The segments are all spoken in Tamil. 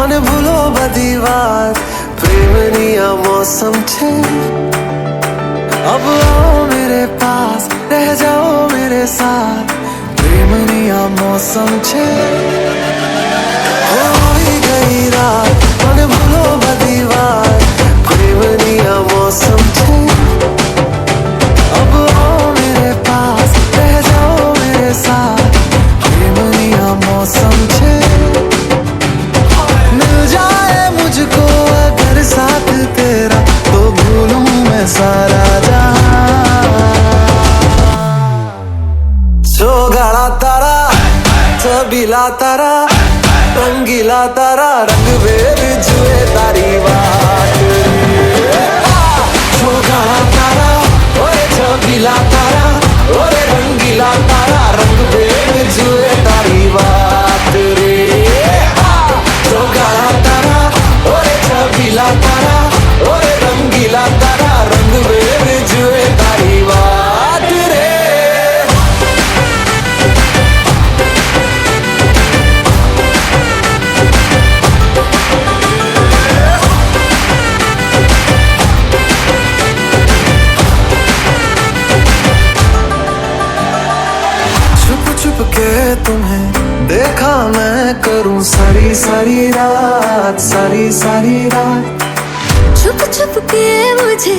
અને ભૂલો બધી વાત પ્રેમની આ મૌસમ છે अब आओ मेरे पास रह जाओ मेरे साथ प्रेमनी आ मौसम छे होई गई रात અને ભૂલો બધી વાત પ્રેમની આ मौसम छे अब आओ मेरे पास रह जाओ मेरे साथ प्रेमनी आ मौसम छे मिल जाए मुझको अगर साथ तेरा तो भूलूं मैं सारा गाड़ा तारा छबीला तारा रंगीला तारा रंग वेद जुए तारी बात गाड़ा तारा ओरे छबीला तारा ओरे रंगीला तारा रंग वेद जुए तारी बात रे गाड़ा तारा ओरे छबीला तारा ओरे रंगीला तारा रंग वेद जुए तारी बात रे के तुम्हें देखा मैं करूं सारी सारी रात सारी सारी रात छुप छुप के मुझे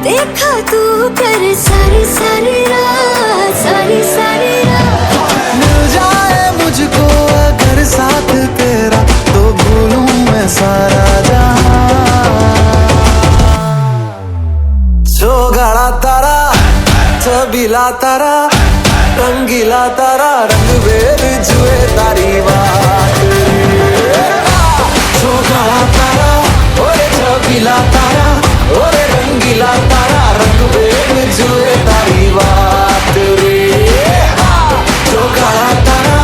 देखा तू कर सारी सारी रात सारी सारी रात मिल जाए मुझको अगर साथ तेरा तो भूलूं मैं सारा जो गाड़ा तारा छबीला तारा रंगीला तारा रंग वेद जुए तारी बात जो गाड़ा तारा ओरे छबीला तारा ओरे रंगीला तारा रंग वेद जुए तारी बात रे जो गाड़ा तारा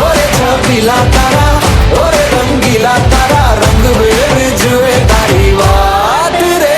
ओरे छबीला तारा ओरे रंगीला तारा रंग वेद जुए तारी बात रे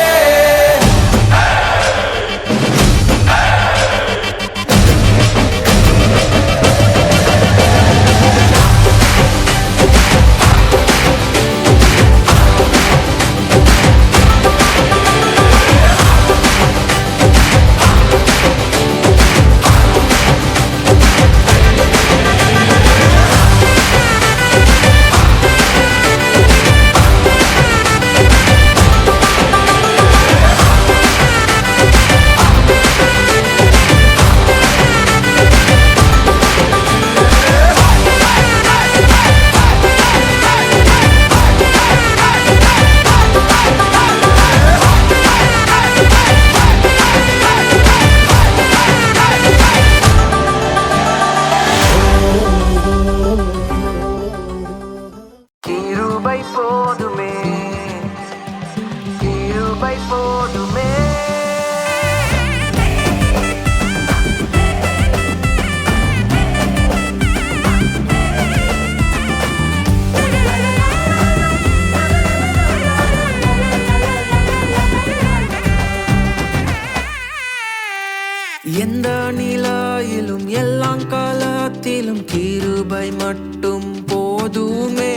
காலத்திலும் கிருபை மட்டும் போதுமே.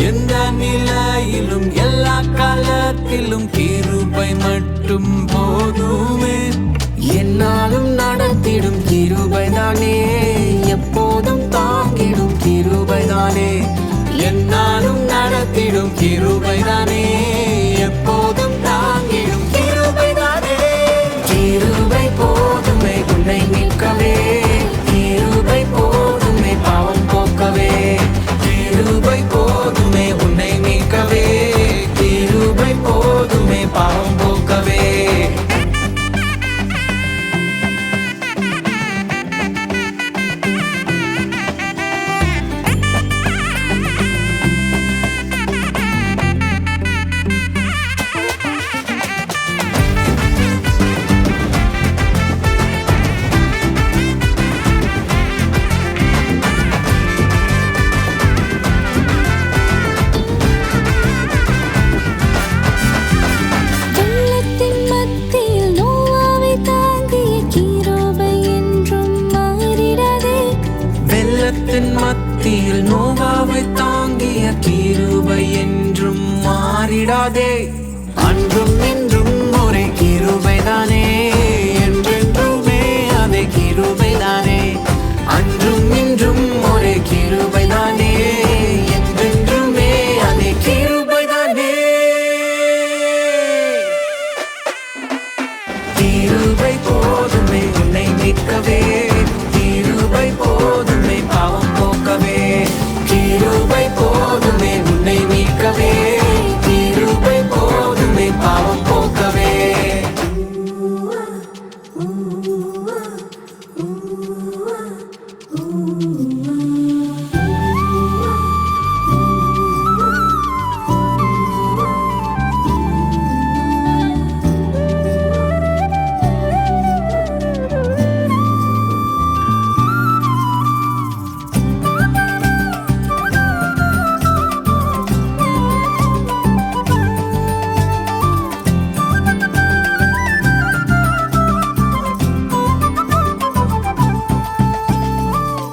எந்த நிலையிலும் எல்லா காலத்திலும் கிருபை மட்டும் போதுமே. என்னாலும் நடத்திடும் கிருபைதானே, எப்போதும் தாங்கிடும் கிருபைதானே. என்னாலும் நடத்திடும் கிருபைதானே, எப்போதும் தாங்கிடும் கிருபைதானே. கிருபை போதுமே உன்னை மீட்கவே, கிருபை போதுமே பாவம் போக்கவே. கிருபை போதுமே உன்னை மீட்கவே, கிருபை போதுமே பாவம் போக்கவே. வெள்ளத்தின் மத்தியில் நோவாவை தாங்கிய கிருபை என்றும் மாறிடாதே. வெள்ளத்தின் மத்தியில் நோவாவை தாங்கிய கிருபை என்றும் மாறிடாதே. அன்றும் இன்றும் ஒரே கிருபைதானே, என்றென்றுமே அதே கிருபைதானே. அன்றும் இன்றும் ஒரே கிருபைதானே, என்றென்றுமே அதே கிருபைதானே. கிருபை போதுமே உன்னை மீட்கவே, கிருபை போதுமே பாவம் போக்கவே. கிருபை போதுமே உன்னை மீட்கவே, கிருபை போதுமே பாவம் போக்கவே.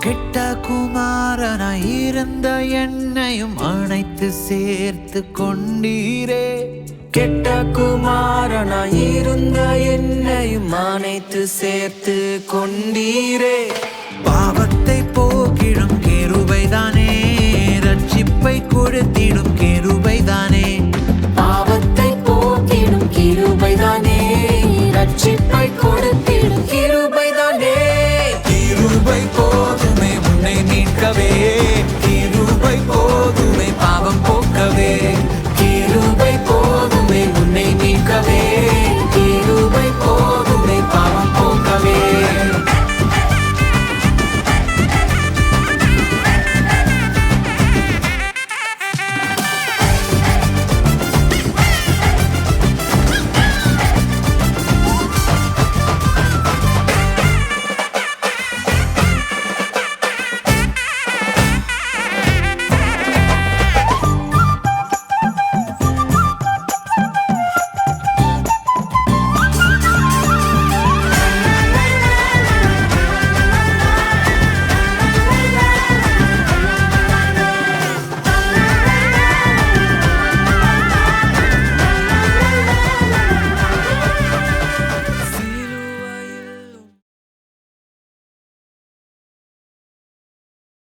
கெட்ட குமாரனாய் இருந்த என்னையும் அணைத்து சேர்த்து கொண்டீரே. கெட்ட குமாரனாய் இருந்த என்னையும் அணைத்து சேர்த்து கொண்டீரே. பாவத்தை போக்கிடும் கிருபைதானே, ரட்சிப்பை கொடுத்திடும் கிருபைதானே. பாவத்தை போக்கிடும் கிருபைதானே, ரட்சிப்பை கொடுத்து